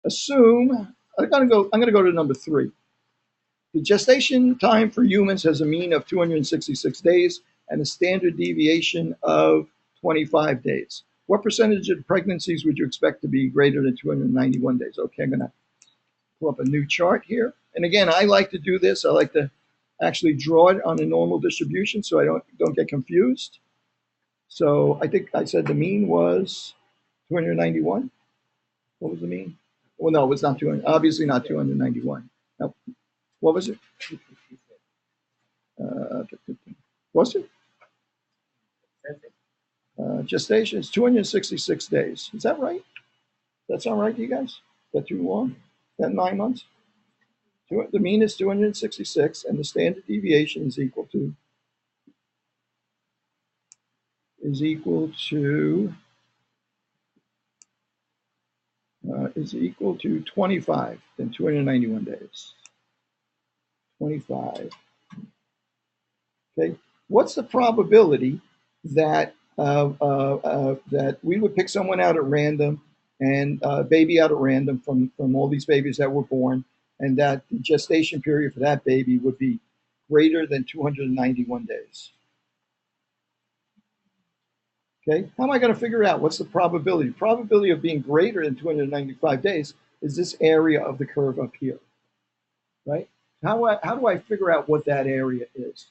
Assume, I'm gonna go to number 3. The gestation time for humans has a mean of 266 days and a standard deviation of 25 days. What percentage of pregnancies would you expect to be greater than 291 days? Okay, I'm gonna pull up a new chart here. And again, I like to do this. I like to actually draw it on a normal distribution so I don't get confused. So I think I said the mean was 291. What was the mean? Well, no, it was not 200. Obviously not 291. No. What was it? Was it? Gestation is 266 days. Is that right? That sound right to you guys? Is that too long? That 9 months? The mean is 266, and the standard deviation is equal to 25 than 291 days. 25. Okay. What's the probability that that we would pick someone out at random and a baby out at random from all these babies that were born, and that the gestation period for that baby would be greater than 291 days? Okay, how am I going to figure out what's the probability? Probability of being greater than 295 days is this area of the curve up here, right? How do I figure out what that area is?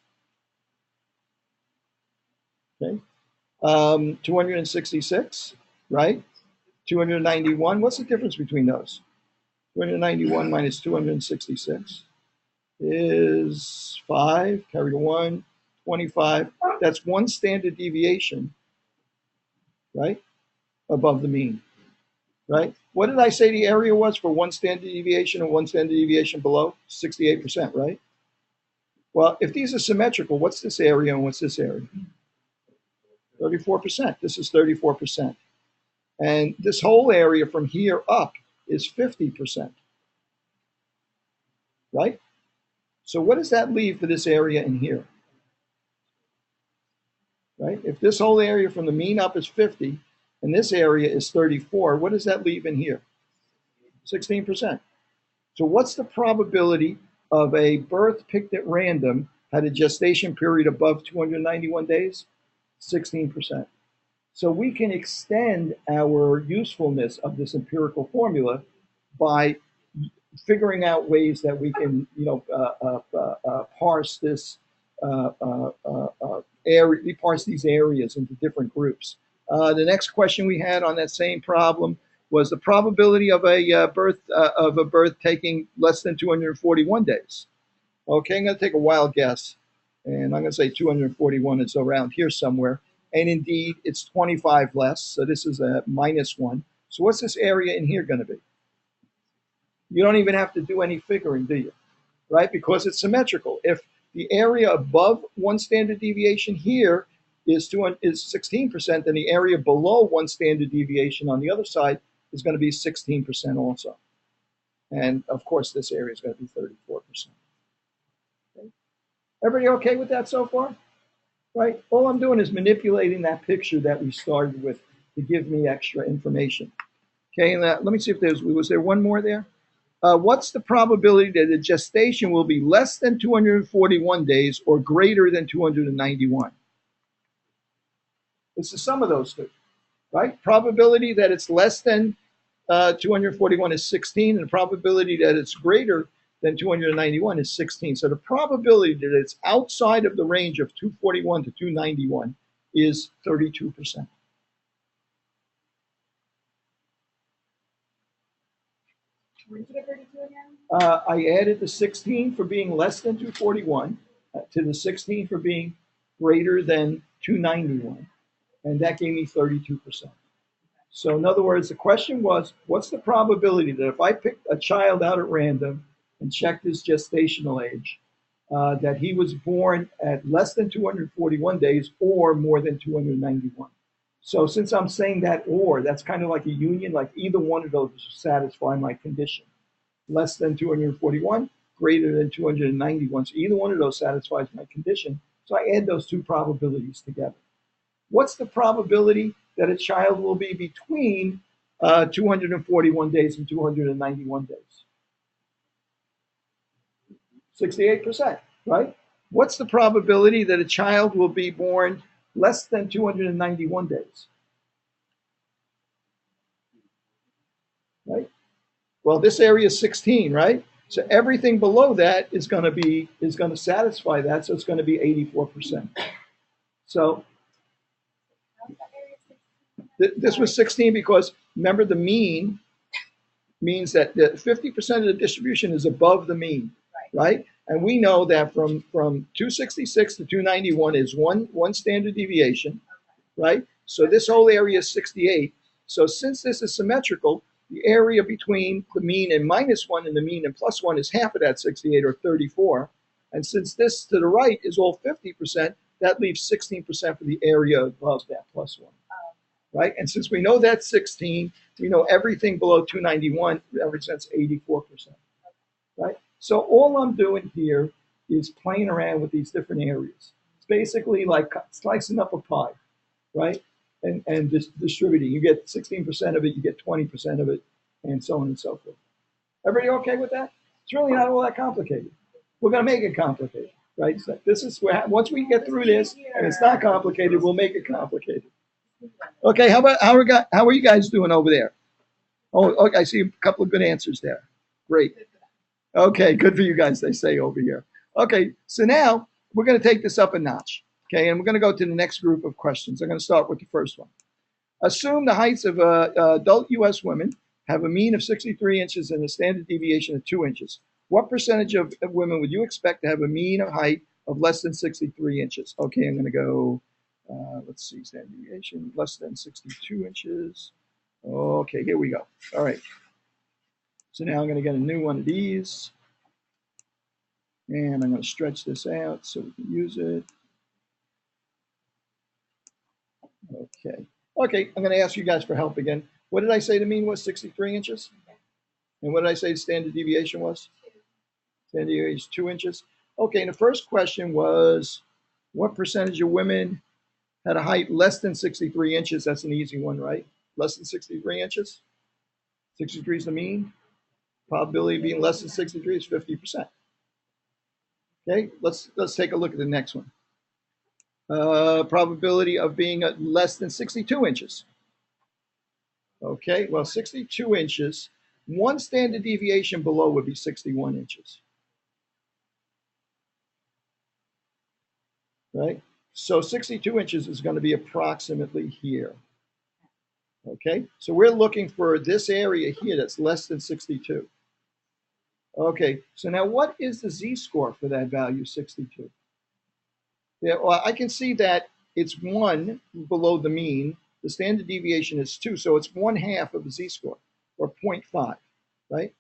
Okay, 266, right? 291. What's the difference between those? 291 minus 266 is 5. Carry the 1. 25. That's 1 standard deviation, right, above the mean, right? What did I say the area was for 1 standard deviation and 1 standard deviation below? 68%, right? Well, if these are symmetrical, what's this area and what's this area? 34%. This is 34%. And this whole area from here up is 50%, right? So what does that leave for this area in here? Right? If this whole area from the mean up is 50 and this area is 34, what does that leave in here? 16%. So what's the probability of a birth picked at random had a gestation period above 291 days? 16%. So we can extend our usefulness of this empirical formula by figuring out ways that we can, parse this area. We parse these areas into different groups. The next question we had on that same problem was the probability of a birth taking less than 241 days. Okay, I'm going to take a wild guess, and I'm going to say 241 is around here somewhere. And indeed, it's 25 less, so this is a -1. So what's this area in here going to be? You don't even have to do any figuring, do you? Right? Because it's symmetrical. If the area above 1 standard deviation here is 16%, then the area below 1 standard deviation on the other side is going to be 16% also. And of course, this area is going to be 34%. Okay. Everybody okay with that so far? Right? All I'm doing is manipulating that picture that we started with to give me extra information. Okay, and let me see if was there one more there? What's the probability that the gestation will be less than 241 days or greater than 291? It's the sum of those two, right? Probability that it's less than 241 is 16, and the probability that it's greater than 291 is 16. So the probability that it's outside of the range of 241 to 291 is 32%. When did you get 32 again? I added the 16 for being less than 241 to the 16 for being greater than 291, and that gave me 32%. So in other words, the question was, what's the probability that if I picked a child out at random and checked his gestational age, that he was born at less than 241 days or more than 291? So since I'm saying that or, that's kind of like a union, like either one of those satisfy my condition. Less than 241, greater than 291. So either one of those satisfies my condition. So I add those two probabilities together. What's the probability that a child will be between 241 days and 291 days. 68%, right? What's the probability that a child will be born less than 291 days? Right? Well, this area is 16, right? So everything below that is going to satisfy that. So it's going to be 84%. So this was 16 because remember the mean means that 50% of the distribution is above the mean, right? And we know that from 266 to 291 is one standard deviation, right? So this whole area is 68. So since this is symmetrical, the area between the mean and -1 and the mean and +1 is half of that 68 or 34. And since this to the right is all 50%, that leaves 16% for the area above that +1, right? And since we know that's 16, we know everything below 291 represents 84%, right? So all I'm doing here is playing around with these different areas. It's basically like slicing up a pie, right? And just distributing. You get 16% of it, you get 20% of it, and so on and so forth. Everybody okay with that? It's really not all that complicated. We're going to make it complicated, right? So this is where, once we get through this, and it's not complicated, we'll make it complicated. Okay, how are you guys doing over there? Oh, okay, I see a couple of good answers there. Great. Okay, good for you guys, they say over here. Okay, so now we're going to take this up a notch. Okay, and we're going to go to the next group of questions. I'm going to start with the first one. Assume the heights of adult U.S. women have a mean of 63 inches and a standard deviation of 2 inches. What percentage of women would you expect to have a mean of height of less than 63 inches? Okay, I'm going to go, let's see, standard deviation, less than 62 inches. Okay, here we go. All right. So now I'm going to get a new one of these. And I'm going to stretch this out so we can use it. Okay. Okay, I'm going to ask you guys for help again. What did I say the mean was? 63 inches? And what did I say the standard deviation was? Standard deviation is 2 inches. Okay, and the first question was, what percentage of women had a height less than 63 inches? That's an easy one, right? Less than 63 inches? 63 is the mean. Probability of being less than 63 is 50%. Okay, let's take a look at the next one. Probability of being less than 62 inches. Okay, well, 62 inches, one standard deviation below would be 61 inches. Right? So 62 inches is going to be approximately here. Okay, so we're looking for this area here that's less than 62. Okay, so now what is the z-score for that value, 62? Yeah, well, I can see that it's 1 below the mean. The standard deviation is 2, so it's 1/2 of the z-score, or 0.5, right?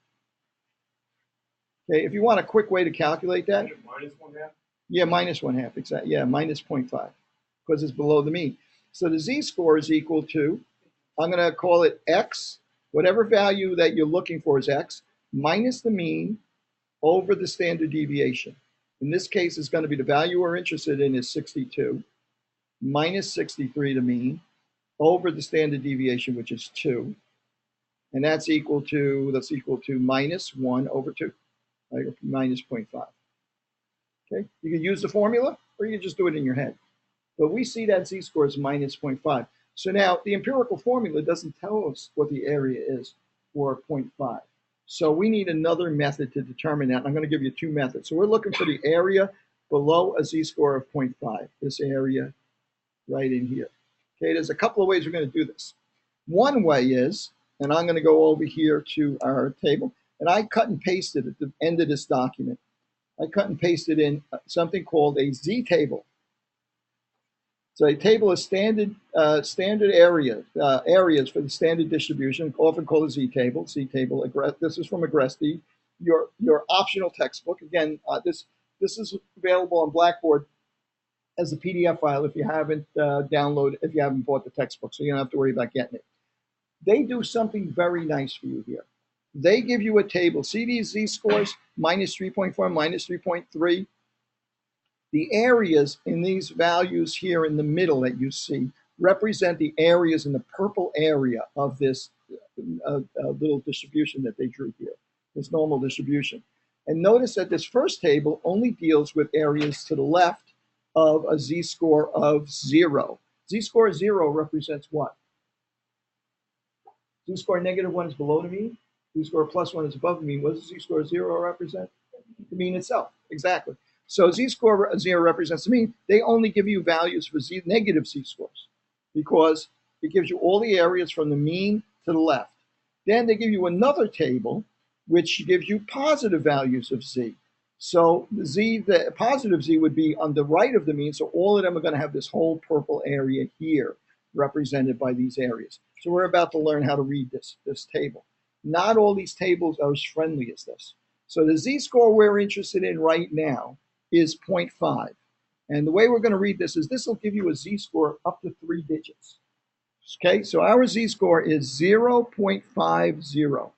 Okay, if you want a quick way to calculate that. Minus 1/2? Yeah, minus 1/2, exactly. Yeah, minus 0.5, because it's below the mean. So the z-score is equal to, I'm going to call it x, whatever value that you're looking for is x, minus the mean over the standard deviation. In this case, it's going to be the value we're interested in is 62, minus 63, the mean, over the standard deviation, which is 2. And that's equal to minus 1 over 2, right? Minus 0.5. Okay, you can use the formula or you can just do it in your head. But we see that z-score is minus 0.5. So now the empirical formula doesn't tell us what the area is for 0.5. So we need another method to determine that. I'm going to give you 2 methods. So we're looking for the area below a z-score of 0.5, this area right in here. Okay, there's a couple of ways we're going to do this. One way is, and I'm going to go over here to our table, and I cut and pasted at the end of this document. I cut and pasted in something called a z-table. So a table is standard areas for the standard distribution, often called a z-table. Z-table. This is from Agresti, your optional textbook. Again, this is available on Blackboard as a PDF file if you haven't if you haven't bought the textbook, so you don't have to worry about getting it. They do something very nice for you here. They give you a table. See these z-scores, minus 3.4, minus 3.3. The areas in these values here in the middle that you see represent the areas in the purple area of this little distribution that they drew here, this normal distribution. And notice that this first table only deals with areas to the left of a z-score of 0. Z-score of 0 represents what? Z-score -1 is below the mean. Z-score +1 is above the mean. What does z-score 0 represent? The mean itself, exactly. So z-score 0 represents the mean. They only give you values for negative z-scores because it gives you all the areas from the mean to the left. Then they give you another table which gives you positive values of z. So the positive z would be on the right of the mean, so all of them are going to have this whole purple area here represented by these areas. So we're about to learn how to read this table. Not all these tables are as friendly as this. So the z-score we're interested in right now is 0.5. And the way we're going to read this is this will give you a z-score up to 3 digits. Okay, so our z-score is 0.50.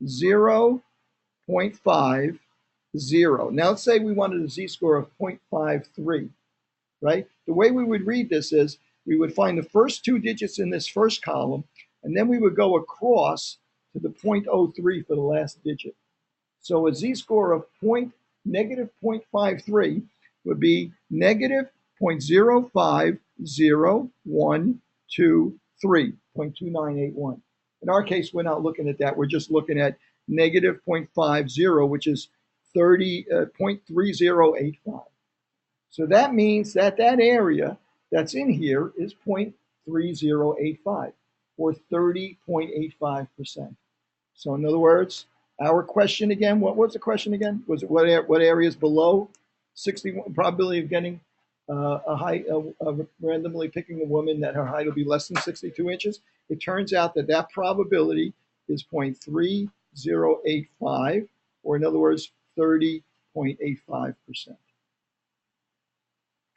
0.50. Now let's say we wanted a z-score of 0.53, right? The way we would read this is we would find the first 2 digits in this first column, and then we would go across to the 0.03 for the last digit. So a z-score of -0.53 would be -0.050123, 0.2981. In our case, we're not looking at that. We're just looking at -0.50, which is 0.3085. So that means that that area that's in here is 0.3085, or 30.85%. So in other words, our question again, what was the question again? Was it what areas below 61 probability of getting a height, randomly picking a woman that her height will be less than 62 inches? It turns out that that probability is 0.3085, or in other words, 30.85%.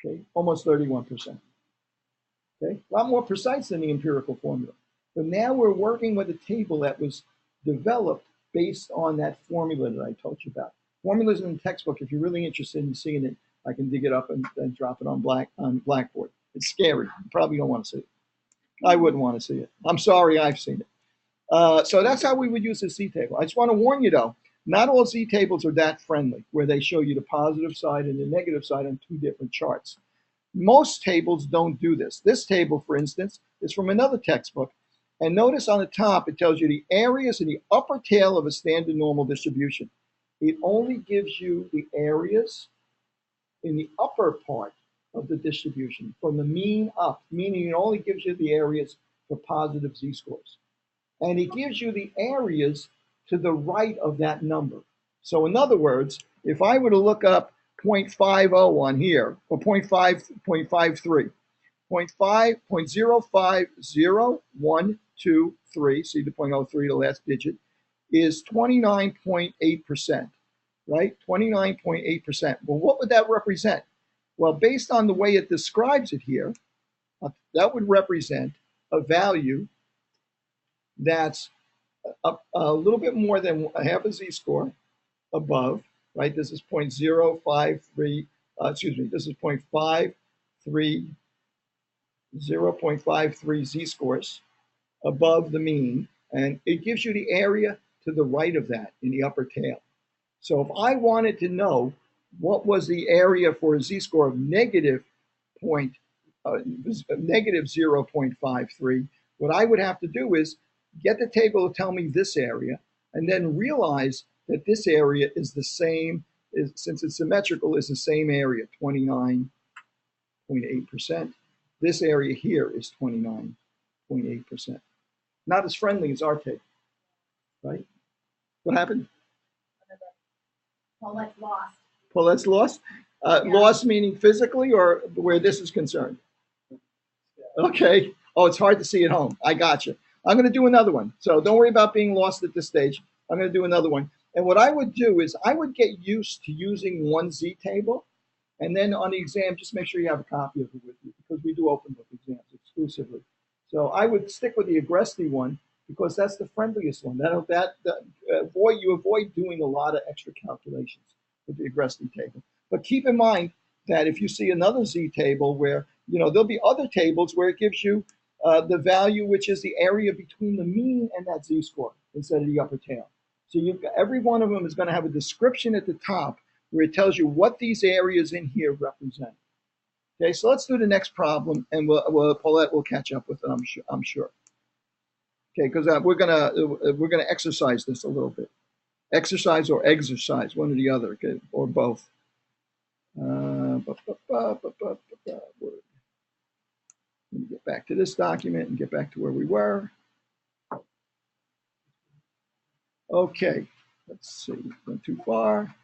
Okay, almost 31%. Okay, a lot more precise than the empirical formula. But now we're working with a table that was developed based on that formula that I told you about. Formulas in the textbook, if you're really interested in seeing it, I can dig it up and drop it on Blackboard. It's scary. You probably don't want to see it. I wouldn't want to see it. I'm sorry, I've seen it. So that's how we would use the z-table. I just want to warn you, though, not all z-tables are that friendly, where they show you the positive side and the negative side on 2 different charts. Most tables don't do this. This table, for instance, is from another textbook. And notice on the top, it tells you the areas in the upper tail of a standard normal distribution. It only gives you the areas in the upper part of the distribution, from the mean up, meaning it only gives you the areas for positive z-scores. And it gives you the areas to the right of that number. So in other words, if I were to look up 0.50 on here, or 0.53, 0.050123, see the 0.03, the last digit, is 29.8%, right? 29.8%. Well, what would that represent? Well, based on the way it describes it here, that would represent a value that's a little bit more than a half a z-score above, right? This is 0.053, this is 0.53 z-scores above the mean, and it gives you the area to the right of that in the upper tail. So if I wanted to know what was the area for a z-score of negative 0.53, what I would have to do is get the table to tell me this area, and then realize that this area is the same, since it's symmetrical, is the same area, 29.8%. This area here is 29.8%. Not as friendly as our table, right? What happened? Paulette's lost. Paulette's lost? Yeah. Lost meaning physically, or where this is concerned? Okay. Oh, it's hard to see at home. I got you. I'm going to do another one. So don't worry about being lost at this stage. I'm going to do another one. And what I would do is I would get used to using one z-table. And then on the exam, just make sure you have a copy of it with you, because we do open book exams exclusively. So I would stick with the Agresti one, because that's the friendliest one. You avoid doing a lot of extra calculations with the Agresti table. But keep in mind that if you see another z-table where, there'll be other tables where it gives you the value which is the area between the mean and that z-score instead of the upper tail. So you've got, every one of them is going to have a description at the top where it tells you what these areas in here represent. Okay, so let's do the next problem, and Paulette will catch up with it, I'm sure. Okay, because we're gonna exercise this a little bit. Exercise or exercise, one or the other, okay, or both. Let me get back to this document and get back to where we were. Okay, let's see, went too far.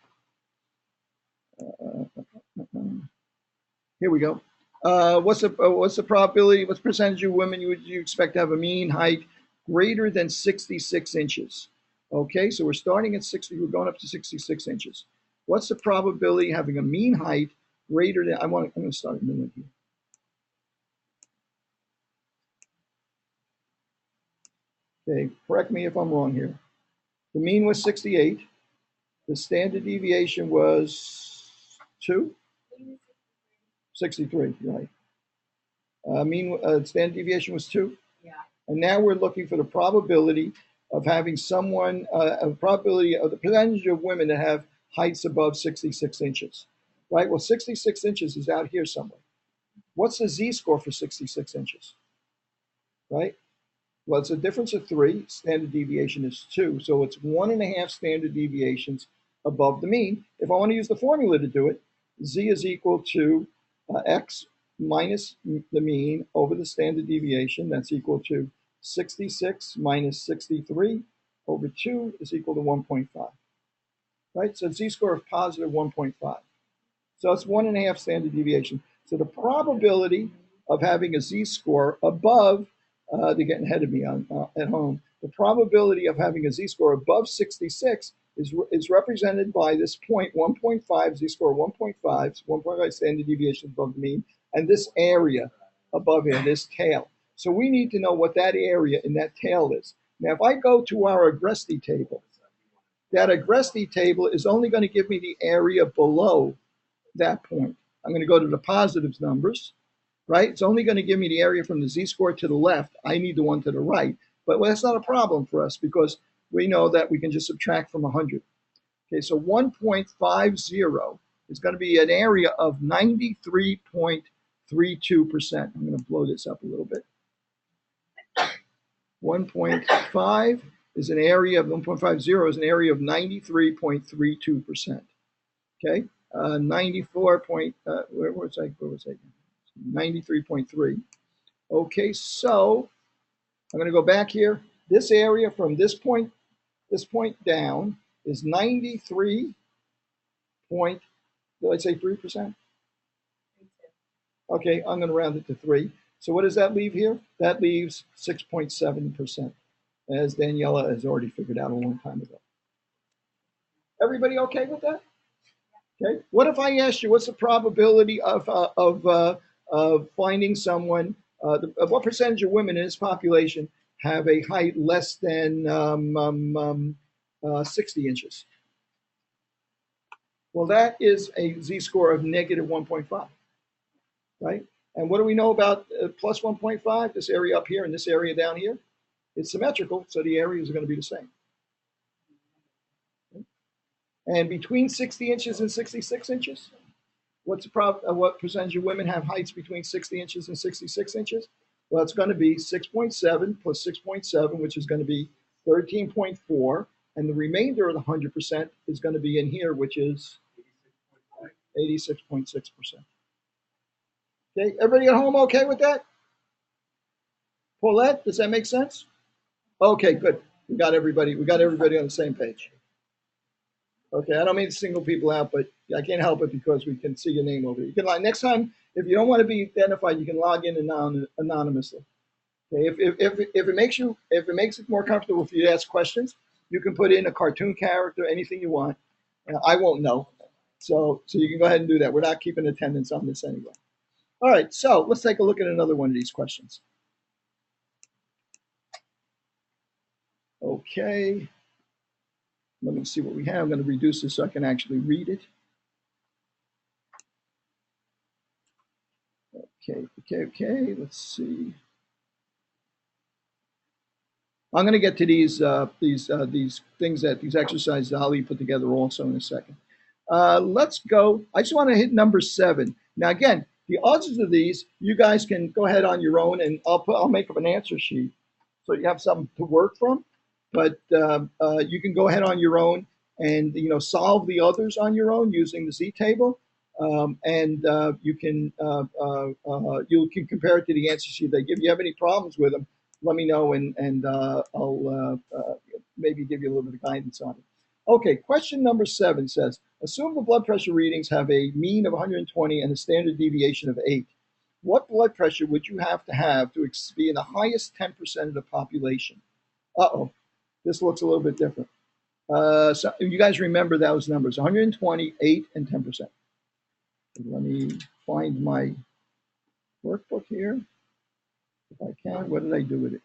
Here we go. What's the probability? What's the percentage of women would you expect to have a mean height greater than 66 inches? Okay, so we're starting at 60. We're going up to 66 inches. What's the probability of having a mean height greater than? I'm going to start a new one here. Okay, correct me if I'm wrong here. The mean was 68. The standard deviation was 2? 63, right. Standard deviation was 2? Yeah. And now we're looking for the probability of having someone, a probability of the percentage of women that have heights above 66 inches, right? Well, 66 inches is out here somewhere. What's the z-score for 66 inches, right? Well, it's a difference of 3. Standard deviation is 2. So it's 1.5 standard deviations above the mean. If I want to use the formula to do it, z is equal to x minus the mean over the standard deviation. That's equal to 66 minus 63 over 2 is equal to 1.5. Right? So z-score of positive 1.5. So it's 1.5 standard deviation. So the probability of having a z-score above, they're getting ahead of me at home, the probability of having a z-score above 66 is represented by this point, 1.5, z-score 1.5, 1.5 standard deviation above the mean, and this area above here, this tail. So we need to know what that area in that tail is. Now, if I go to our Agresti table, that Agresti table is only going to give me the area below that point. I'm going to go to the positives numbers, right? It's only going to give me the area from the z-score to the left. I need the one to the right. But that's not a problem for us because we know that we can just subtract from 100. Okay, so 1.50 is going to be an area of 93.32%. I'm going to blow this up a little bit. 1.5 is an area of 1.50 is an area of 93.32%. Okay, 94 point, where was I? 93.3. Okay, so I'm going to go back here. This area from this point down is 93 point, did I say 3%? Okay, I'm going to round it to 3. So what does that leave here? That leaves 6.7%, as Daniela has already figured out a long time ago. Everybody okay with that? Okay. What if I asked you what's the probability of finding someone? What percentage of women in this population have a height less than 60 inches? Well, that is a z-score of negative 1.5, right? And what do we know about plus 1.5? This area up here and this area down here, it's symmetrical, so the areas are going to be the same. Okay. And between 60 inches and 66 inches, what percentage of women have heights between 60 inches and 66 inches? Well, it's going to be 6.7 plus 6.7, which is going to be 13.4. And the remainder of the 100% is going to be in here, which is 86.6%. Okay, everybody at home okay with that? Paulette, does that make sense? Okay, good. We got everybody on the same page. Okay, I don't mean to single people out, but I can't help it because we can see your name over there. You can next time, if you don't want to be identified, you can log in anonymously. Okay, if it makes it more comfortable for you to ask questions, you can put in a cartoon character, anything you want. I won't know, so you can go ahead and do that. We're not keeping attendance on this anyway. All right, so let's take a look at another one of these questions. Okay, let me see what we have. I'm going to reduce this so I can actually read it. Okay, let's see. I'm going to get to these things that these exercises Ali put together also in a second. Let's go. I just want to hit number 7. Now again, the odds of these, you guys can go ahead on your own, and I'll make up an answer sheet so you have something to work from. But you can go ahead on your own and solve the others on your own using the Z table, and you can compare it to the answer sheet they give you. Have any problems with them? Let me know, and I'll maybe give you a little bit of guidance on it. Okay, question number 7 says, assume the blood pressure readings have a mean of 120 and a standard deviation of 8. What blood pressure would you have to be in the highest 10% of the population? Uh-oh, this looks a little bit different. So you guys remember those numbers, 120, 8, and 10%. Let me find my workbook here. If I can, what did I do with it?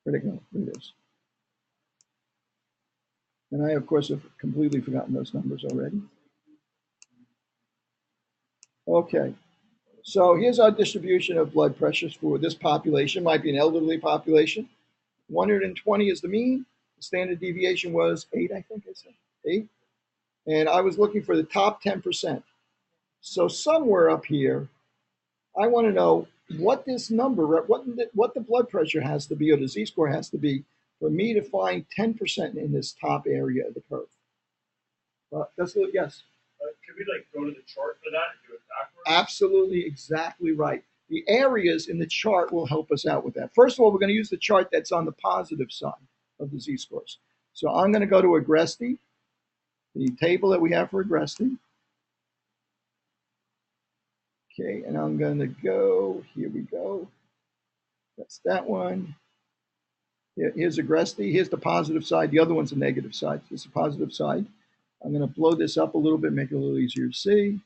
Where'd it go? Here it is. And I, of course, have completely forgotten those numbers already. Okay, so here's our distribution of blood pressures for this population. Might be an elderly population. 120 is the mean. The standard deviation was 8, I think I said. 8. And I was looking for the top 10%. So somewhere up here, I want to know what this number, what the blood pressure has to be, or the Z-score has to be, for me to find 10% in this top area of the curve. That's a yes. Can we go to the chart for that and do it backwards? Absolutely, exactly right. The areas in the chart will help us out with that. First of all, we're going to use the chart that's on the positive side of the Z-scores. So I'm going to go to Agresti, the table that we have for Agresti. Okay, and I'm going to go, here we go. That's that one. Here's Agresti. Here's the positive side. The other one's the negative side. This is the positive side. I'm going to blow this up a little bit, make it a little easier to see.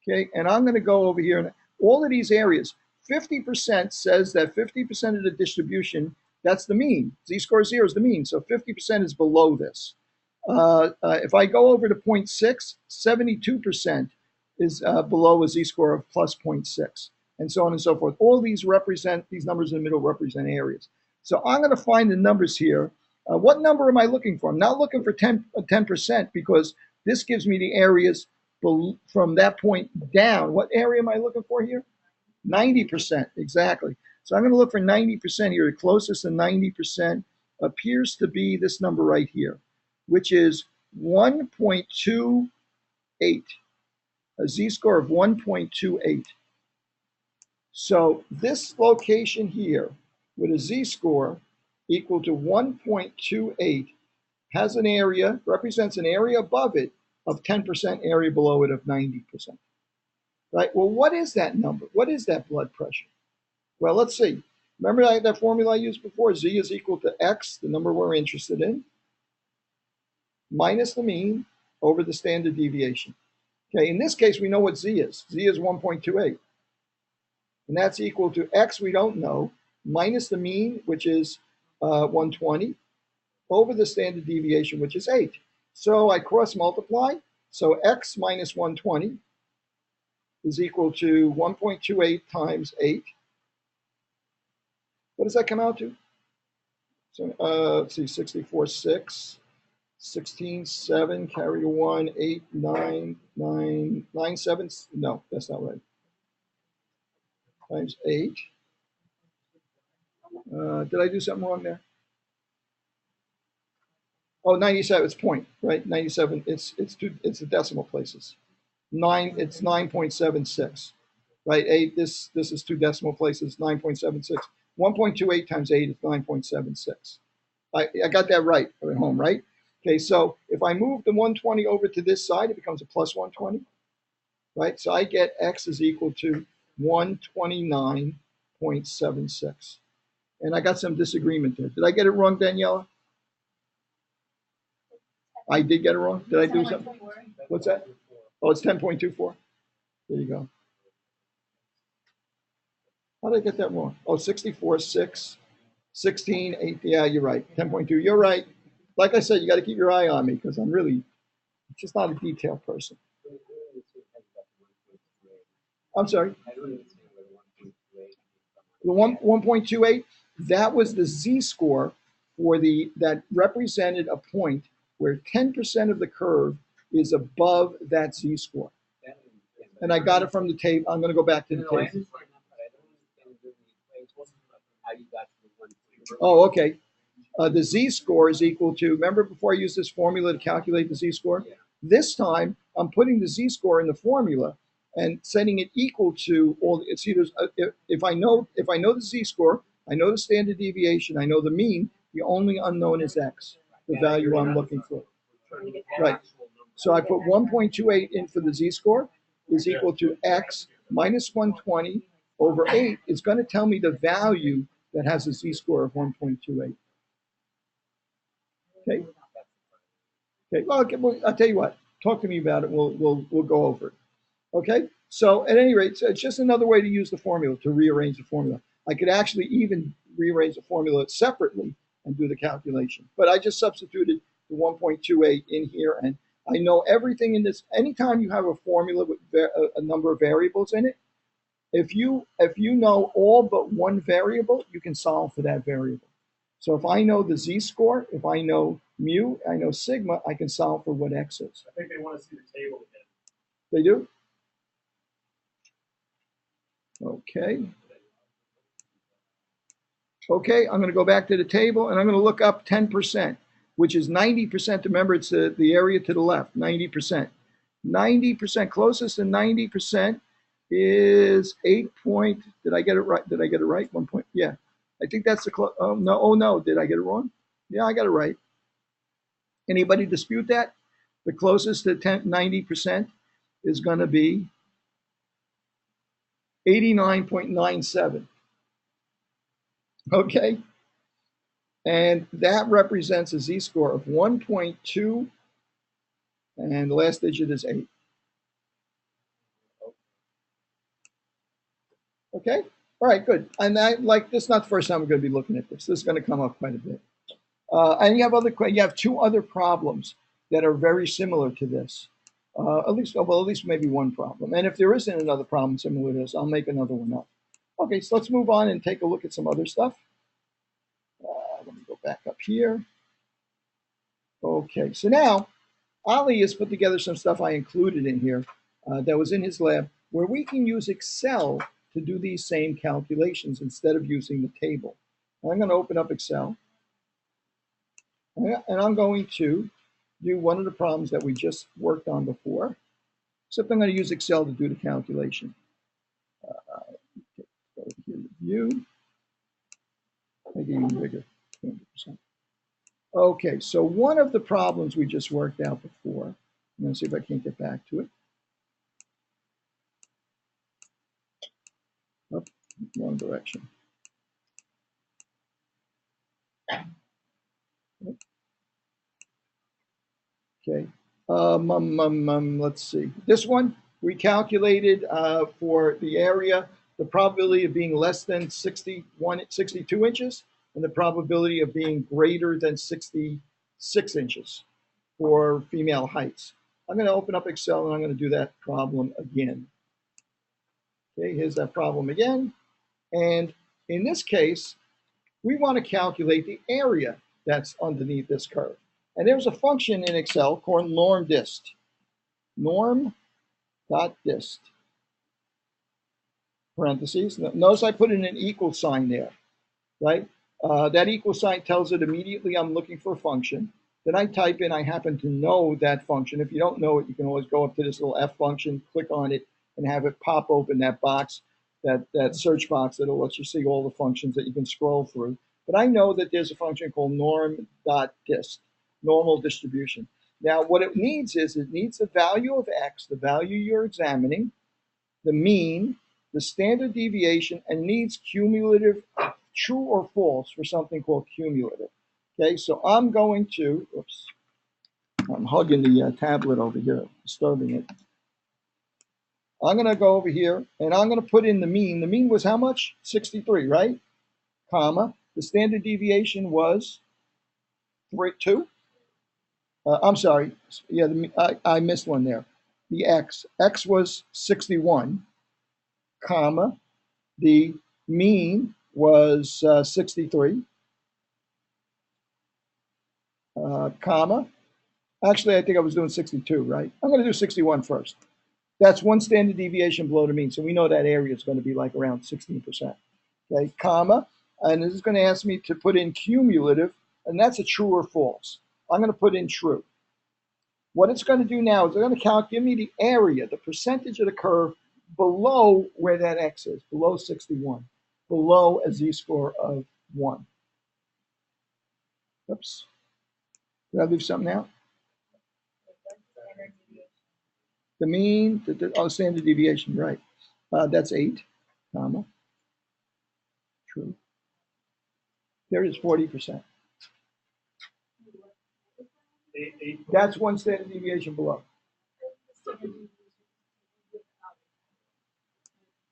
Okay, and I'm going to go over here, and all of these areas, 50% says that 50% of the distribution, that's the mean. Z-score 0 is the mean, so 50% is below this. If I go over to 0.6, 72% is below a Z-score of plus 0.6, and so on and so forth. All these numbers in the middle represent areas. So I'm going to find the numbers here. What number am I looking for? I'm not looking for 10% because this gives me the areas from that point down. What area am I looking for here? 90%, exactly. So I'm going to look for 90% here. The closest to 90% appears to be this number right here, which is 1.28, a Z-score of 1.28. So this location here with a Z-score equal to 1.28 has an area, represents an area above it of 10%, area below it of 90%. Right? Well, what is that number? What is that blood pressure? Well, let's see. Remember that formula I used before? Z is equal to X, the number we're interested in, minus the mean over the standard deviation. Okay, in this case, we know what Z is. Z is 1.28. And that's equal to X, we don't know, minus the mean, which is 120, over the standard deviation, which is 8. So I cross multiply. So X minus 120 is equal to 1.28 times 8. What does that come out to? So let's see, 64, 6, 16, 7, carry a 1, 8, 9, 9, 9, 7. No, that's not right. Times 8. Did I do something wrong there? Oh, 97, it's point, right? 97, it's the decimal places. 9, it's 9.76, right? 8, this is 2 decimal places, 9.76. 1.28 times 8 is 9.76. I got that right at home, right? Okay, so if I move the 120 over to this side, it becomes a plus 120, right? So I get X is equal to 129.76. And I got some disagreement there. Did I get it wrong, Daniela? I did get it wrong. Did I do something? What's that? Oh, it's 10.24. There you go. How did I get that wrong? Oh, 64, 6, 16, 8. Yeah, you're right. 10.2. You're right. Like I said, you got to keep your eye on me because I'm really just not a detailed person. I'm sorry. The 1.28. that was the z-score for that represented a point where 10% of the curve is above that z-score. And I got it from the table. I'm going to go back to the table. Oh, okay. The z-score is equal to, remember before I used this formula to calculate the z-score? This time, I'm putting the z-score in the formula and setting it equal to all. See, if I know the z-score, I know the standard deviation, I know the mean. The only unknown is x, the value I'm looking for. Right. So I put 1.28 in for the z-score is equal to x minus 120 over 8. It's going to tell me the value that has a z-score of 1.28. Okay. Okay. Well, I'll tell you what. Talk to me about it. We'll go over it. Okay. So at any rate, so it's just another way to use the formula, to rearrange the formula. I could actually even rearrange the formula separately and do the calculation, but I just substituted the 1.28 in here, and I know everything in this. Anytime you have a formula with a number of variables in it, if you know all but one variable, you can solve for that variable. So if I know the z-score, if I know mu, I know sigma, I can solve for what x is. I think they want to see the table again. They do? Okay. Okay, I'm going to go back to the table and I'm going to look up 10%, which is 90%. Remember, it's the area to the left, 90%. 90%, closest to 90% is 8 point. Did I get it right? Did I get it right? 1 point. Yeah. I think that's the oh no, did I get it wrong? Yeah, I got it right. Anybody dispute that? The closest to 90% is going to be 89.97. Okay. And that represents a z-score of 1.2, and the last digit is 8. Okay? All right, good. And this is not the first time we're going to be looking at this. This is going to come up quite a bit. And you have two other problems that are very similar to this. At least maybe one problem. And if there isn't another problem similar to this, I'll make another one up. Okay, so let's move on and take a look at some other stuff. Let me go back up here. Okay, so now Ali has put together some stuff I included in here that was in his lab where we can use Excel to do these same calculations instead of using the table. I'm going to open up Excel, and I'm going to do one of the problems that we just worked on before, except I'm going to use Excel to do the calculation. Go here to view, make it even bigger, 200%. Okay, so one of the problems we just worked out before, I'm going to see if I can't get back to it. Oh, wrong direction. Okay, let's see. This one, we calculated for the area, the probability of being less than 62 inches, and the probability of being greater than 66 inches for female heights. I'm going to open up Excel and I'm going to do that problem again. Okay, here's that problem again. And in this case, we want to calculate the area that's underneath this curve. And there's a function in Excel called norm.dist. Norm.dist. Parentheses. Notice I put in an equal sign there, right? That equal sign tells it immediately I'm looking for a function. Then I type in, I happen to know that function. If you don't know it, you can always go up to this little F function, click on it, and have it pop open that box, that search box that'll let you see all the functions that you can scroll through. But I know that there's a function called norm.dist, normal distribution. Now, what it needs is it needs the value of x, the value you're examining, the mean, the standard deviation, and needs cumulative, true or false, for something called cumulative. Okay, so I'm going to, oops, I'm hugging the tablet over here, disturbing it. I'm going to go over here, and I'm going to put in the mean. The mean was how much? 63, right? Comma. The standard deviation was 2. I'm sorry. Yeah, I missed one there. The x. X was 61, comma. The mean was 63, comma. Actually, I think I was doing 62, right? I'm going to do 61 first. That's one standard deviation below the mean. So we know that area is going to be like around 16%. Okay, comma. And this is going to ask me to put in cumulative, and that's a true or false. I'm going to put in true. What it's going to do now is it's going to give me the area, the percentage of the curve below where that x is, below 61, below a z-score of 1. Oops. Did I leave something out? The mean, standard deviation, right. That's 8, comma. True. There is 40%. That's one standard deviation below.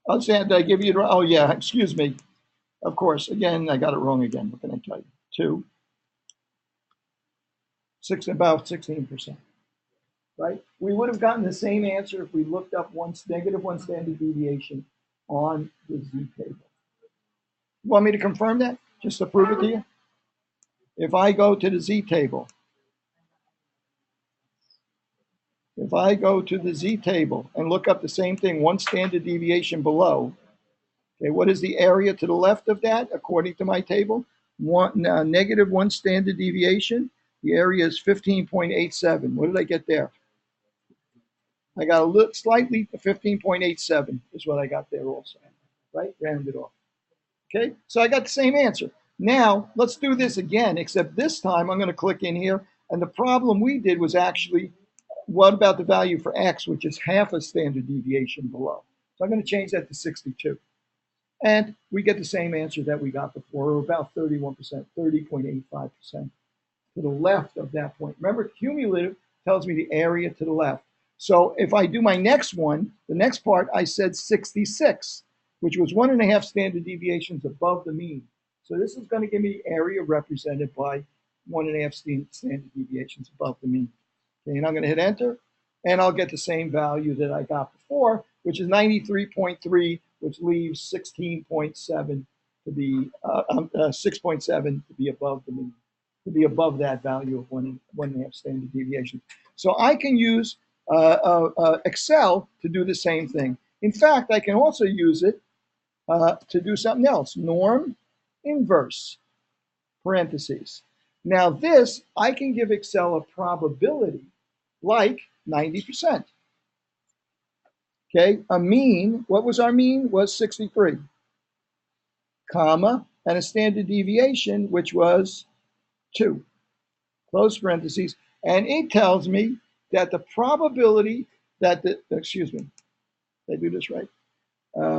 I'll say, did I give you, oh yeah, excuse me. Of course, again, I got it wrong again. What can I tell you? 2. 6, about 16%. Right? We would have gotten the same answer if we looked up negative one standard deviation on the Z table. You want me to confirm that? Just to prove it to you? If I go to the Z table, and look up the same thing, one standard deviation below, okay, what is the area to the left of that according to my table? Negative one standard deviation. The area is 15.87. What did I get there? I got a little slightly 15.87 is what I got there also, right? Rounded off. Okay, so I got the same answer. Now let's do this again, except this time I'm going to click in here, and the problem we did was actually, what about the value for x, which is half a standard deviation below? So I'm going to change that to 62. And we get the same answer that we got before, or about 31%, 30.85% to the left of that point. Remember, cumulative tells me the area to the left. So if I do my next one, the next part, I said 66, which was 1.5 standard deviations above the mean. So this is going to give me the area represented by 1.5 standard deviations above the mean. Okay, and I'm going to hit enter, and I'll get the same value that I got before, which is 93.3, which leaves 16.7 to be 6.7 to be above the mean, to be above that value of 1.5 standard deviation. So I can use Excel to do the same thing. In fact, I can also use it to do something else. Norm inverse, parentheses. Now this, I can give Excel a probability like 90%. Okay, a mean, what was our mean? Was 63, comma, and a standard deviation, which was 2, close parentheses. And it tells me that the probability that the, excuse me, did I do this right?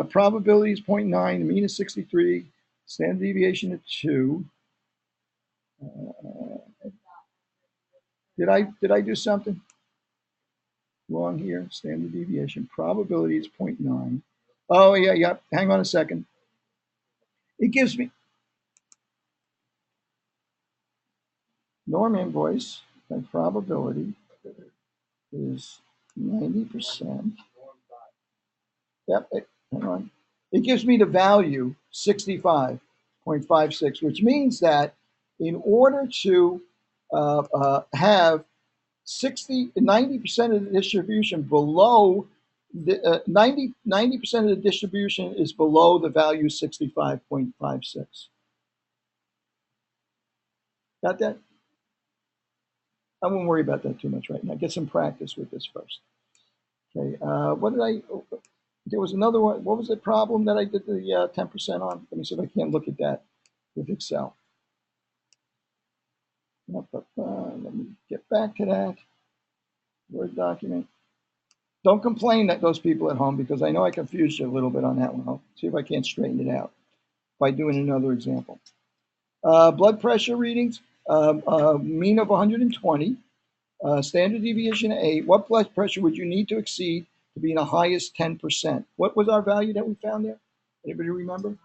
Probability is 0.9, the mean is 63, standard deviation is 2. Did I do something wrong here? Standard deviation, probability is 0.9. Oh yeah, hang on a second. It gives me norm invoice, and probability is 90%. Yep, hang on. It gives me the value 65.56, which means that in order to have 90% of the distribution below the 90% of the distribution is below the value 65.56. Got that? I won't worry about that too much right now. Get some practice with this first. Okay, what did I? There was another one. What was the problem that I did the 10% on? Let me see if I can't look at that with Excel. Let me get back to that Word document. Don't complain that those people at home, because I know I confused you a little bit on that one. I'll see if I can't straighten it out by doing another example. Blood pressure readings, mean of 120, standard deviation of 8. What blood pressure would you need to exceed to be in the highest 10%? What was our value that we found there? Anybody remember?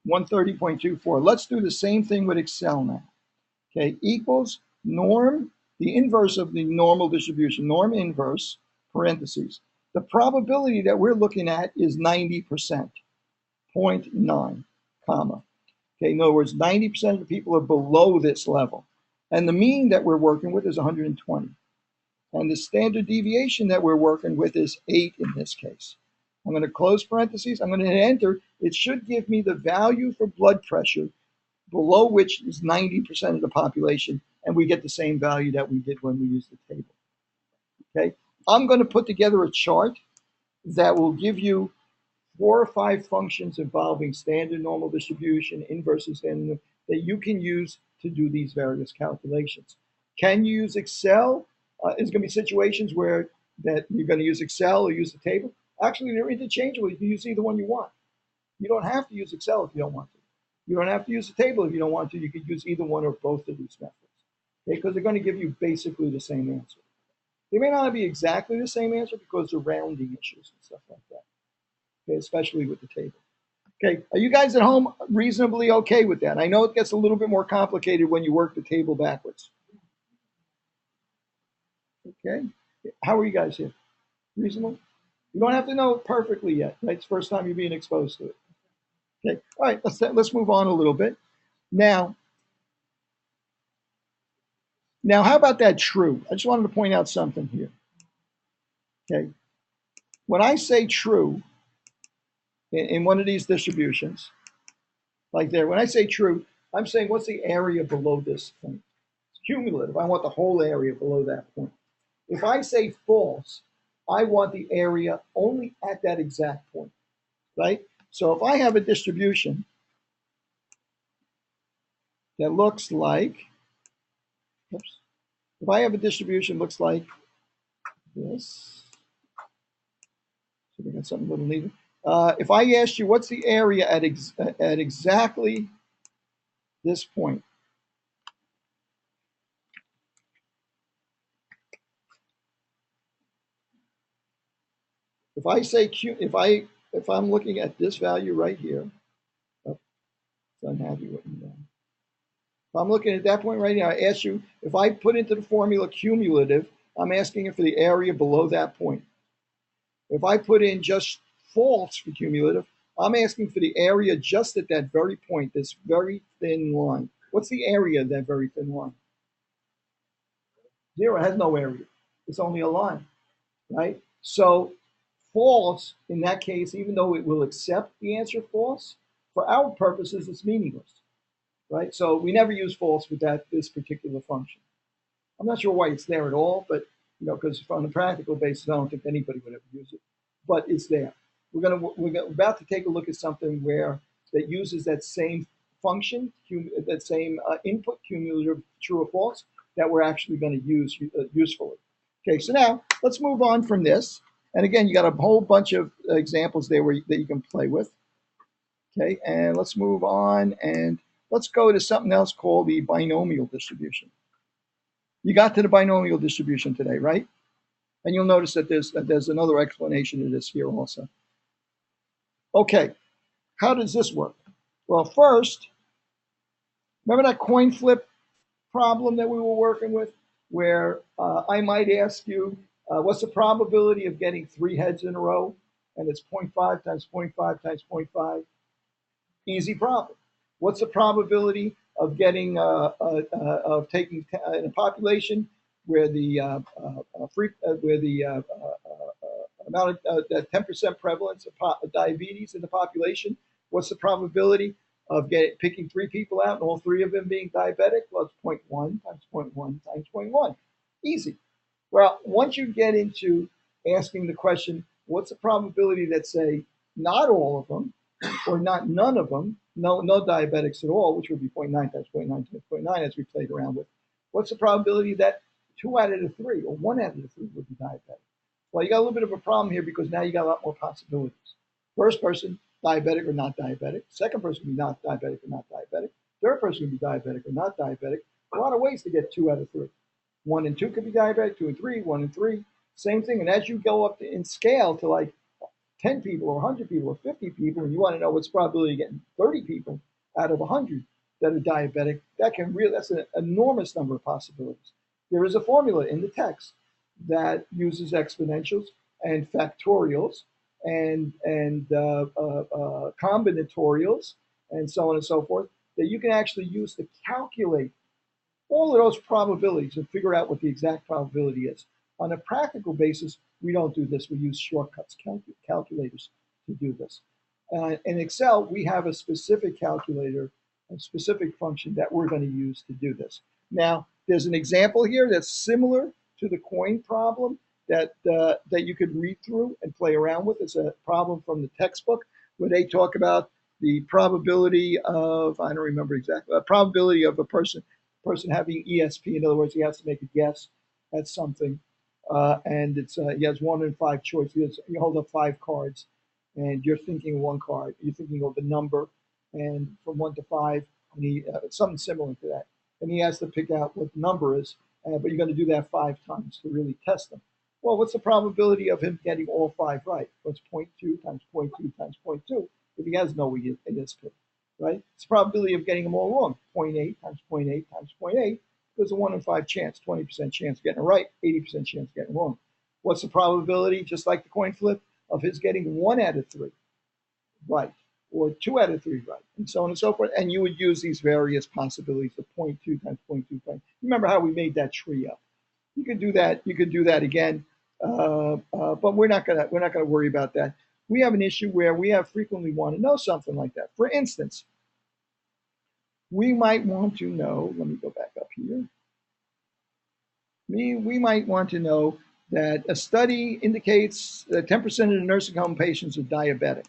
130.24. Let's do the same thing with Excel now. Okay, equals norm, the inverse of the normal distribution, norm inverse, parentheses. The probability that we're looking at is 90%. 0.9, comma. Okay, in other words, 90% of the people are below this level. And the mean that we're working with is 120. And the standard deviation that we're working with is 8 in this case. I'm going to close parentheses. I'm going to hit enter. It should give me the value for blood pressure, below which is 90% of the population. And we get the same value that we did when we used the table. Okay, I'm going to put together a chart that will give you 4 or 5 functions involving standard normal distribution, inverse and standard, that you can use to do these various calculations. Can you use Excel? There's going to be situations where that you're going to use Excel or use the table. Actually, they're interchangeable. You can use either one you want. You don't have to use Excel if you don't want to. You don't have to use the table if you don't want to. You could use either one or both of these methods, okay? Because they're going to give you basically the same answer. They may not be exactly the same answer because of rounding issues and stuff like that, okay, especially with the table. Okay, are you guys at home reasonably okay with that? I know it gets a little bit more complicated when you work the table backwards. Okay, how are you guys here? Reasonable? You don't have to know it perfectly yet, right? It's the first time you're being exposed to it. Okay, all right, let's move on a little bit. Now, how about that true? I just wanted to point out something here. Okay, when I say true in one of these distributions, like there, when I say true, I'm saying what's the area below this point? It's cumulative. I want the whole area below that point. If I say false, I want the area only at that exact point, right? So if I have a distribution that looks like, oops, if I have a distribution looks like this, so we got something a little neater. If I asked you what's the area at exactly this point, if I say if I'm looking at this value right here, oh, it's unhappy with me now. If I'm looking at that point right now, I ask you if I put into the formula cumulative, I'm asking it for the area below that point. If I put in just false for cumulative, I'm asking for the area just at that very point, this very thin line. What's the area of that very thin line? 0. It has no area. It's only a line, right? So false, in that case, even though it will accept the answer false, for our purposes, it's meaningless, right? So we never use false with this particular function. I'm not sure why it's there at all, but because from a practical basis, I don't think anybody would ever use it, but it's there. We're about to take a look at something that uses that same function, that same input, cumulative true or false, that we're actually going to use usefully. Okay, so now let's move on from this. And again, you got a whole bunch of examples there that you can play with. Okay, and let's move on and let's go to something else called the binomial distribution. You got to the binomial distribution today, right? And you'll notice that there's another explanation of this here also. Okay, how does this work? Well, first, remember that coin flip problem that we were working with, where I might ask you, what's the probability of getting 3 heads in a row? And it's 0.5 times 0.5 times 0.5. Easy problem. What's the probability of getting of taking in a population where the amount of 10% prevalence of diabetes in the population? What's the probability of picking 3 people out and all 3 of them being diabetic? Well, it's 0.1 times 0.1 times 0.1. Easy. Well, once you get into asking the question, what's the probability that, say, not all of them, or not none of them, no diabetics at all, which would be 0.9 times 0.9 times 0.9 as we played around with. What's the probability that 2 out of the 3 or 1 out of the 3 would be diabetic? Well, you got a little bit of a problem here because now you got a lot more possibilities. First person, diabetic or not diabetic. Second person can be not diabetic or not diabetic. Third person can be diabetic or not diabetic. A lot of ways to get 2 out of 3. 1 and 2 could be diabetic, 2 and 3, 1 and 3. Same thing. And as you go up in scale to like 10 people or 100 people or 50 people, and you want to know what's the probability of getting 30 people out of 100 that are diabetic, that's an enormous number of possibilities. There is a formula in the text that uses exponentials and factorials and combinatorials and so on and so forth that you can actually use to calculate all of those probabilities and figure out what the exact probability is. On a practical basis, we don't do this. We use shortcuts, calculators to do this. In Excel, we have a specific calculator, a specific function that we're going to use to do this. Now, there's an example here that's similar to the coin problem that you could read through and play around with. It's a problem from the textbook where they talk about the probability of, I don't remember exactly, probability of a person having ESP. In other words, he has to make a guess at something, and he has 1 in 5 choices. You hold up 5 cards, and you're thinking of one card. You're thinking of the number, and from 1 to 5, and something similar to that. And he has to pick out what the number is, but you're going to do that 5 times to really test him. Well, what's the probability of him getting all 5 right? What's 0.2 times 0.2 times 0.2 if he has no ESP? Right? It's the probability of getting them all wrong. 0.8 times 0.8 times 0.8 is a 1 in 5 chance, 20% chance of getting it right, 80% chance of getting it wrong. What's the probability, just like the coin flip, of his getting 1 out of 3 right, or 2 out of 3 right, and so on and so forth? And you would use these various possibilities of 0.2 times 0.2 times. Remember how we made that tree up? You could do that. You could do that again, but we're not gonna worry about that. We have an issue where we have frequently want to know something like that. For instance, we might want to know, let me go back up here. We might want to know that a study indicates that 10% of the nursing home patients are diabetic.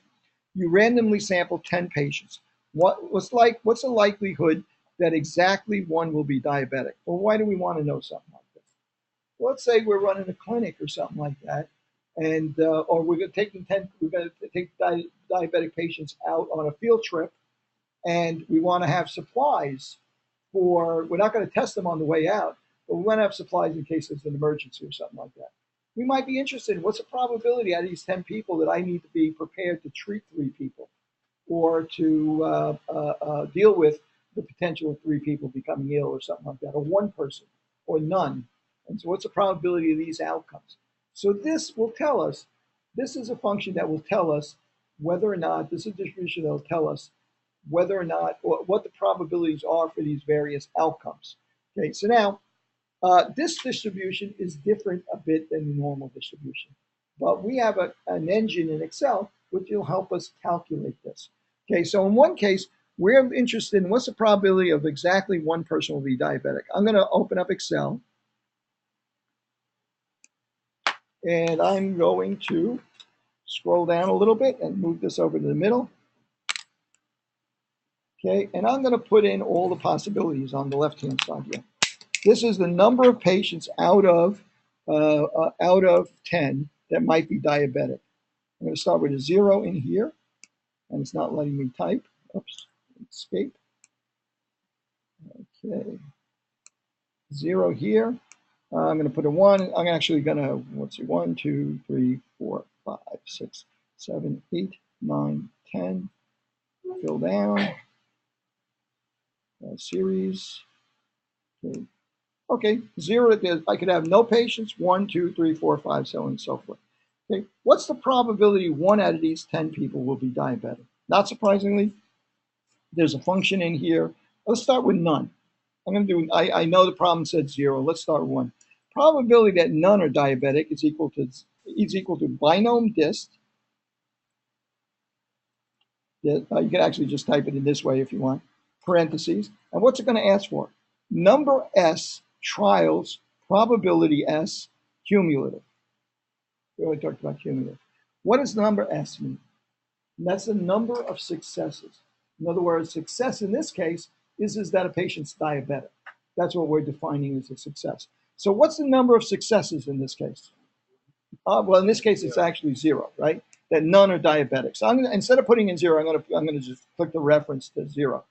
You randomly sample 10 patients. What's the likelihood that exactly one will be diabetic? Well, why do we want to know something like this? Well, let's say we're running a clinic or something like that, and or we're going to take diabetic patients out on a field trip, and we want to have supplies we're not going to test them on the way out, but we want to have supplies in case there's an emergency or something like that. We might be interested in what's the probability out of these 10 people that I need to be prepared to treat 3 people or to deal with the potential of 3 people becoming ill or something like that, or 1 person or none. And so what's the probability of these outcomes? So this will tell us, this is a function that will tell us whether or not, this is a distribution that will tell us whether or not, or what the probabilities are for these various outcomes. Okay, so now this distribution is different a bit than the normal distribution, but we have an engine in Excel which will help us calculate this. Okay, so in one case, we're interested in what's the probability of exactly 1 person will be diabetic. I'm going to open up Excel, and I'm going to scroll down a little bit and move this over to the middle. Okay, and I'm going to put in all the possibilities on the left-hand side here. This is the number of patients out of 10 that might be diabetic. I'm going to start with a 0 in here, and it's not letting me type. Oops, escape. Okay, 0 here. I'm going to put a 1. I'm actually going to, let's see, 1, 2, 3, 4, 5, 6, 7, 8, 9, 10. Fill down. Series. Okay, 0. I could have no patients. 1, 2, 3, 4, 5, so on and so forth. Okay, what's the probability 1 out of these 10 people will be diabetic? Not surprisingly, there's a function in here. Let's start with none. I know the problem said 0. Let's start with 1. Probability that none are diabetic is equal to binom dist. You can actually just type it in this way if you want. Parentheses. And what's it going to ask for? Number S trials, probability S, cumulative. We already talked about cumulative. What does number S mean? And that's the number of successes. In other words, success in this case is that a patient's diabetic. That's what we're defining as a success. So what's the number of successes in this case? Well, in this case, it's actually 0, right? That none are diabetic. So instead of putting in 0, I'm going to just click the reference to 0.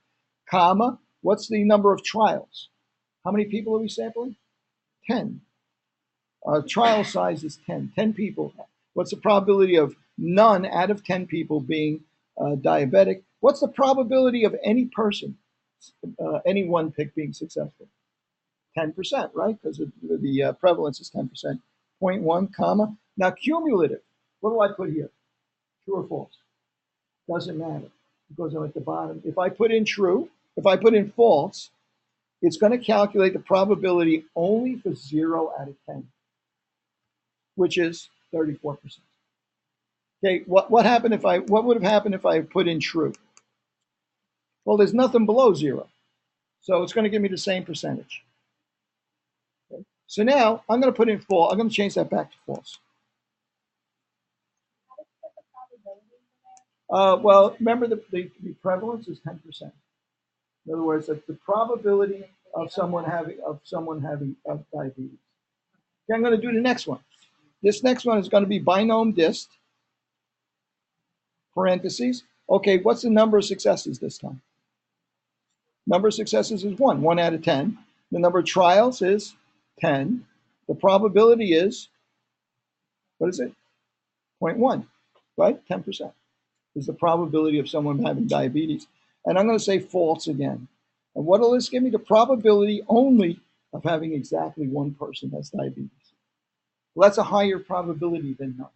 Comma, what's the number of trials? How many people are we sampling? 10. Our trial size is 10. 10 people. What's the probability of none out of 10 people being diabetic? What's the probability of any person, any one pick being successful? 10%, right? Because the prevalence is 10%. 0.1, comma. Now, cumulative. What do I put here? True or false? Doesn't matter because I'm at the bottom. If I put in true, if I put in false, it's going to calculate the probability only for 0 out of 10, which is 34%. Okay, what would have happened if I put in true? Well, there's nothing below 0. So it's going to give me the same percentage. Okay. So now I'm going to put in false. I'm going to change that back to false. Well, remember the prevalence is 10%. In other words, the probability of someone having diabetes. Okay, I'm going to do the next one. This next one is going to be binom dist, parentheses. Okay, what's the number of successes this time? Number of successes is 1 out of 10. The number of trials is 10. The probability is, what is it? 0.1, right? 10% is the probability of someone having diabetes. And I'm going to say false again. And what will this give me? The probability only of having exactly one person has diabetes. Well, that's a higher probability than none.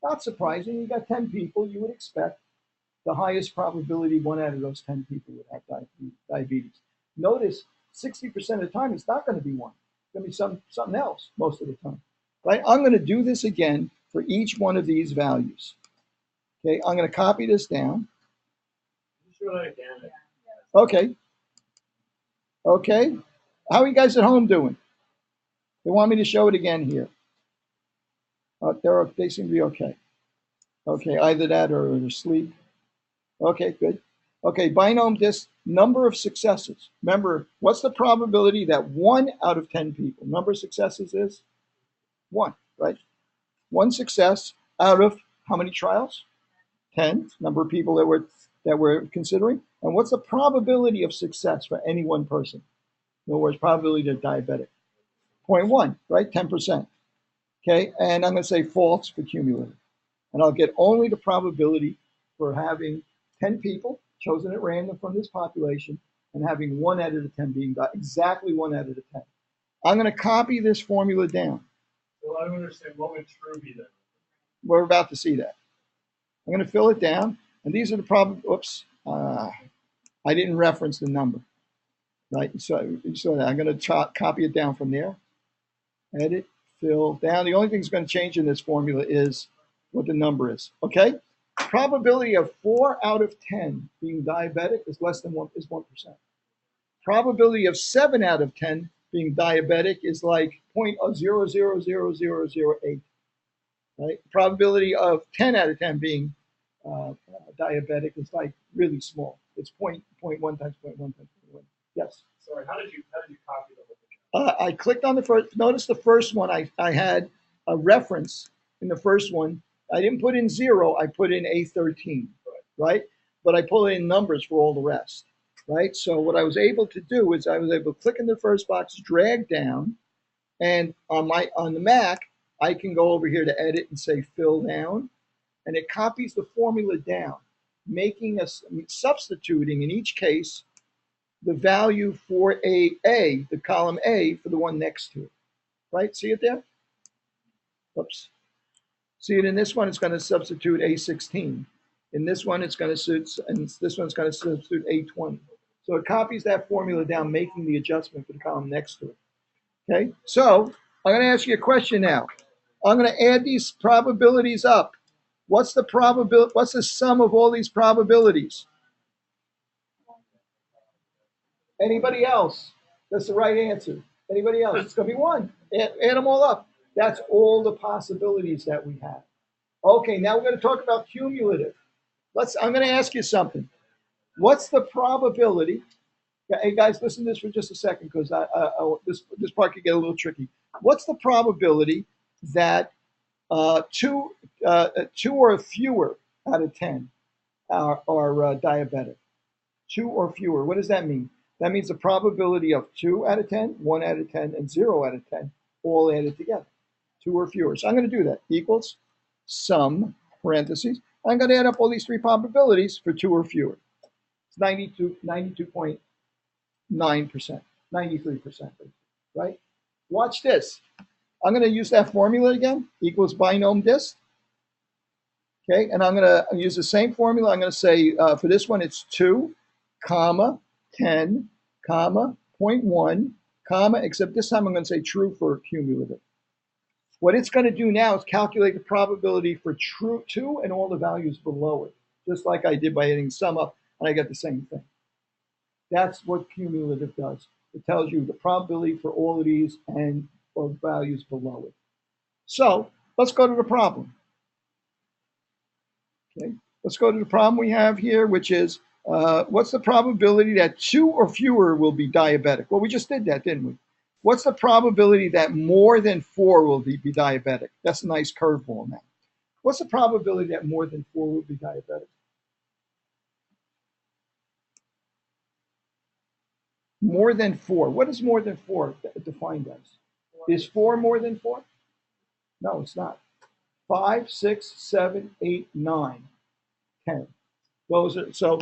Not surprising. You got 10 people, you would expect the highest probability 1 out of those 10 people would have diabetes. Notice 60% of the time it's not going to be 1. It's going to be something else most of the time. Right? I'm going to do this again for each one of these values. Okay, I'm going to copy this down. Show that again. Okay. Okay. How are you guys at home doing? They want me to show it again here. They seem to be okay. Okay, either that or they're asleep. Okay, good. Okay, binom dist, number of successes. Remember, what's the probability that 1 out of 10 people, number of successes is 1, right? 1 success out of how many trials? 10, number of people that we're considering. And what's the probability of success for any one person? In other words, probability they're diabetic. 0.1, right? 10%. Okay, and I'm going to say false for cumulative. And I'll get only the probability for having 10 people chosen at random from this population and having 1 out of the 10 being exactly 1 out of the 10. I'm going to copy this formula down. Well, I don't understand. What would true be then? We're about to see that. I'm going to fill it down. And these are the oops, I didn't reference the number. Right, so that. I'm going to copy it down from there. Edit, fill down. The only thing that's going to change in this formula is what the number is. Okay? Probability of 4 out of 10 being diabetic is less than 1%. Probability of 7 out of 10 being diabetic is like 0.000008. Right? Probability of 10 out of 10 being diabetic is like really small. It's 0.1 times 0.1 times 0.1. Yes. Sorry, how did you copy the whole thing? I clicked on the first. Notice the first one. I had a reference in the first one. I didn't put in 0. I put in A13, right? But I pulled in numbers for all the rest, right? So what I was able to do is I was able to click in the first box, drag down, and on the Mac, I can go over here to edit and say fill down, and it copies the formula down, substituting in each case the value for the column A for the one next to it, right? See it there? Oops. See it in this one, it's going to substitute A16. In this one, it's going to and this one's going to substitute A20. So it copies that formula down, making the adjustment for the column next to it. Okay, so I'm going to ask you a question now. I'm going to add these probabilities up. What's the probability? What's the sum of all these probabilities? Anybody else? That's the right answer. Anybody else? It's going to be 1. Add them all up. That's all the possibilities that we have. Okay, now we're going to talk about cumulative. I'm going to ask you something. What's the probability? Hey guys, listen to this for just a second because this part could get a little tricky. What's the probability that 2 or fewer out of 10 are diabetic? 2 or fewer. What does that mean? That means the probability of 2 out of 10, 1 out of 10, and 0 out of 10 all added together. 2 or fewer. So I'm going to do that. Equals sum, parentheses. I'm going to add up all these 3 probabilities for 2 or fewer. It's 92.9%, 93%, right? Watch this. I'm going to use that formula again. Equals binom dist. Okay, and I'm going to use the same formula. I'm going to say for this one, it's 2, comma, 10, comma, 0.1, comma, except this time I'm going to say true for cumulative. What it's going to do now is calculate the probability for true 2 and all the values below it, just like I did by adding sum up, and I get the same thing. That's what cumulative does. It tells you the probability for all of these and or values below it. So let's go to the problem. Okay, let's go to the problem we have here, which is what's the probability that 2 or fewer will be diabetic? Well, we just did that, didn't we? What's the probability that more than 4 will be diabetic? That's a nice curveball now. What's the probability that more than 4 will be diabetic? More than 4. What is more than 4 defined as? Is 4 more than 4? No, it's not. 5, 6, 7, 8, 9, 10. Those are, so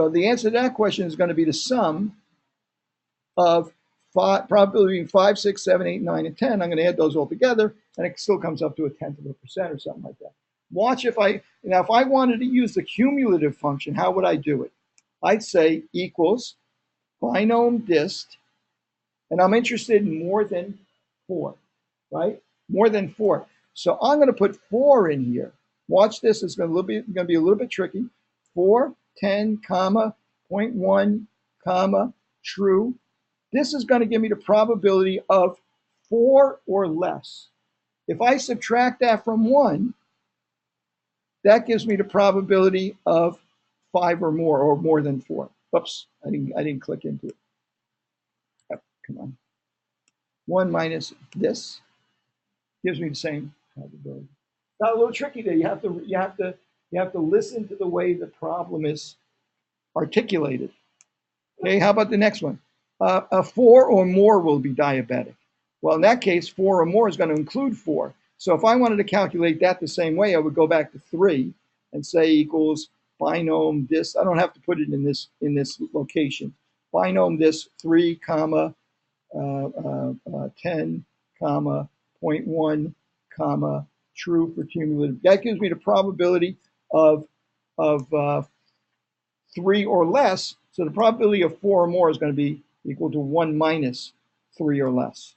the answer to that question is going to be the sum of probability between 5, 6, 7, 8, 9, and 10. I'm going to add those all together, and it still comes up to 0.1% or something like that. Watch if I wanted to use the cumulative function, how would I do it? I'd say equals binom dist, and I'm interested in more than 4, right? More than 4. So I'm going to put 4 in here. Watch this. It's going to be a little bit tricky. 4, 10, comma, 0.1, comma, true. This is going to give me the probability of 4 or less. If I subtract that from 1, that gives me the probability of 5 or more than 4. Oops, I didn't click into it. Oh, come on. 1 minus this gives me the same probability. Now a little tricky there. You have to listen to the way the problem is articulated. Okay, how about the next one? 4 or more will be diabetic. Well, in that case, 4 or more is going to include 4. So if I wanted to calculate that the same way, I would go back to 3 and say equals binom this. I don't have to put it in this location. Binom this 3, comma, 10, comma, 0.1, comma, true for cumulative. That gives me the probability of 3 or less. So the probability of 4 or more is going to be equal to 1 minus 3 or less.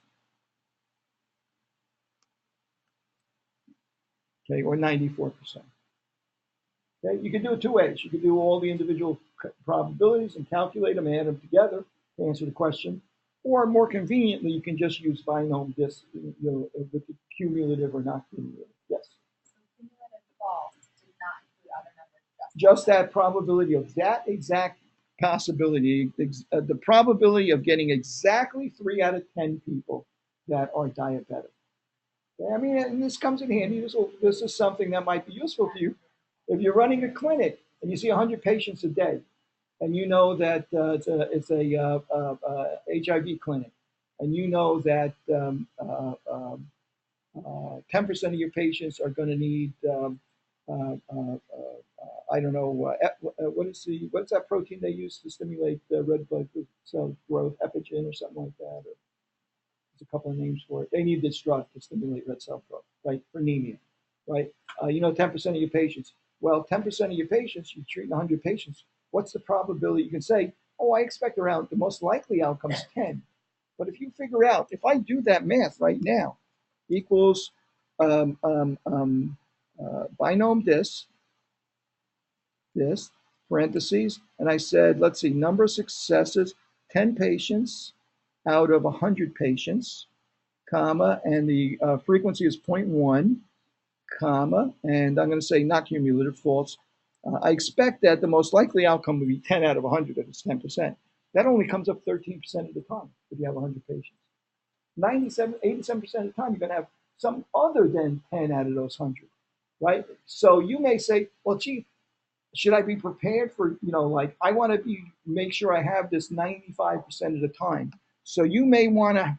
Okay, or 94%. Okay, you can do it 2 ways. You can do all the individual probabilities and calculate them and add them together to answer the question. Or more conveniently, you can just use binom dist, with the cumulative or not cumulative. Yes? So cumulative false did not include other numbers. Just that probability of that exact possibility, the probability of getting exactly 3 out of 10 people that are diabetic. Okay? I mean, and this comes in handy. This is something that might be useful to you. If you're running a clinic and you see 100 patients a day, and you know that it's a HIV clinic, and you know that 10% of your patients are going to need I don't know what's that protein they use to stimulate red blood cell growth, epigen or something like that. Or there's a couple of names for it. They need this drug to stimulate red cell growth, right? For anemia, right? 10% of your patients. Well, 10% of your patients, you treat 100 patients. What's the probability? You can say, oh, I expect around the most likely outcome is 10. But if you figure out, if I do that math right now, equals binom this, parentheses, and I said, let's see, number of successes, 10 patients out of 100 patients, comma, and the frequency is 0.1, comma, and I'm going to say not cumulative, false. I expect that the most likely outcome would be 10 out of 100 if it's 10%. That only comes up 13% of the time if you have 100 patients. 87% of the time, you're going to have some other than 10 out of those 100, right? So you may say, well, gee, should I be prepared for, like I want to make sure I have this 95% of the time. So you may want to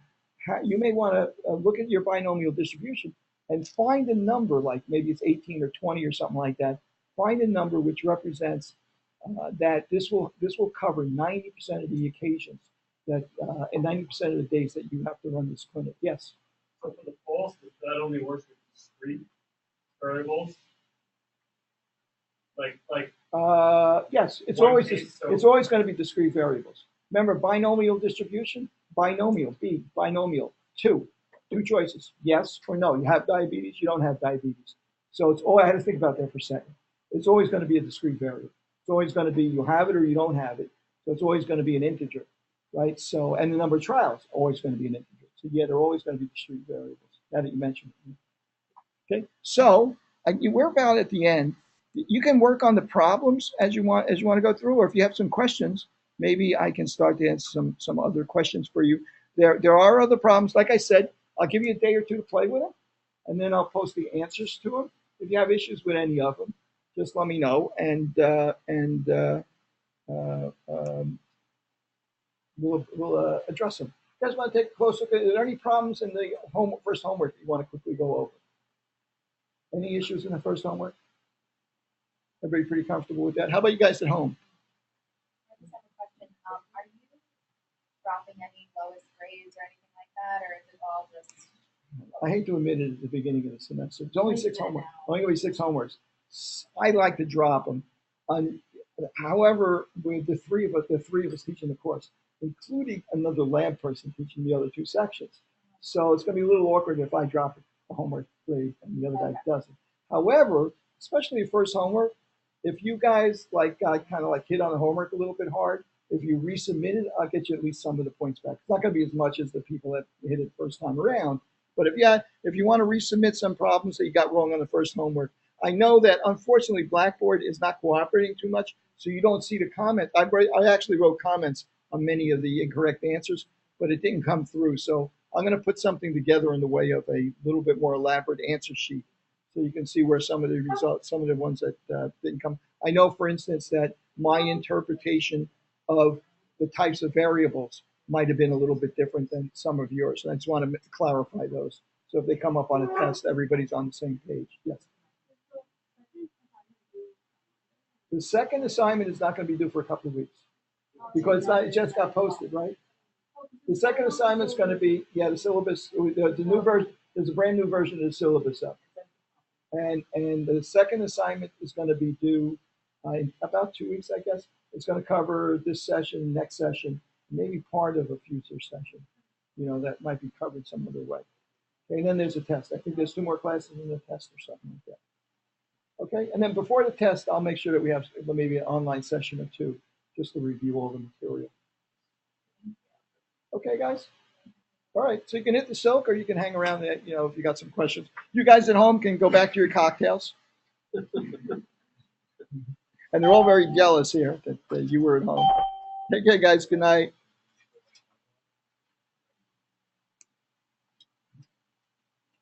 look at your binomial distribution and find a number, like maybe it's 18 or 20 or something like that. Find a number which represents that this will cover 90% of the occasions that and 90% of the days that you have to run this clinic. Yes. So for the false, that only works with discrete variables. Yes, it's One always case, so- it's always going to be discrete variables. Remember, binomial distribution, binomial, B, binomial, two choices, yes or no. You have diabetes, you don't have diabetes. So it's all I had to think about that for a second. It's always going to be a discrete variable. It's always going to be you have it or you don't have it. So it's always going to be an integer, right? So and the number of trials always going to be an integer. So yeah, they're always going to be discrete variables. Now that you mentioned it. Okay, so we're about at the end. You can work on the problems as you want to go through, or if you have some questions, maybe I can start to answer some other questions for you. There are other problems. Like I said, I'll give you a day or two to play with them, and then I'll post the answers to them. If you have issues with any of them, just let me know, and we'll address them. You guys want to take a close look at? Are there any problems in the first homework that you want to quickly go over? Any issues in the first homework? Everybody pretty comfortable with that? How about you guys at home? I just have a question. Are you dropping any lowest grades or anything like that, or is it all just? I hate to admit it at the beginning of the semester. It's only six homework. Only going to be six homeworks. I like to drop them. However, with the three of us teaching the course, including another lab person teaching the other two sections. So it's going to be a little awkward if I drop the homework grade and the other guy doesn't. However, especially the first homework, if you guys kind of hit on the homework a little bit hard, if you resubmit it, I'll get you at least some of the points back. It's not going to be as much as the people that hit it first time around. But if you want to resubmit some problems that you got wrong on the first homework, I know that unfortunately Blackboard is not cooperating too much, so you don't see the comment. I actually wrote comments on many of the incorrect answers, but it didn't come through. So I'm going to put something together in the way of a little bit more elaborate answer sheet, so you can see where some of the results, some of the ones that didn't come. I know, for instance, that my interpretation of the types of variables might have been a little bit different than some of yours. And I just want to clarify those. So if they come up on a test, everybody's on the same page. Yes. The second assignment is not going to be due for a couple of weeks because it just got posted, right? The second assignment is going to be, the syllabus, the new version, there's a brand new version of the syllabus up. And the second assignment is going to be due in about 2 weeks, I guess. It's going to cover this session, next session, maybe part of a future session, that might be covered some other way. Okay, and then there's a test. I think there's 2 more classes in the test or something like that. Okay, and then before the test, I'll make sure that we have maybe an online session or 2 just to review all the material. Okay, guys? All right, so you can hit the silk or you can hang around there, if you got some questions. You guys at home can go back to your cocktails. And they're all very jealous here that you were at home. Okay, guys, good night.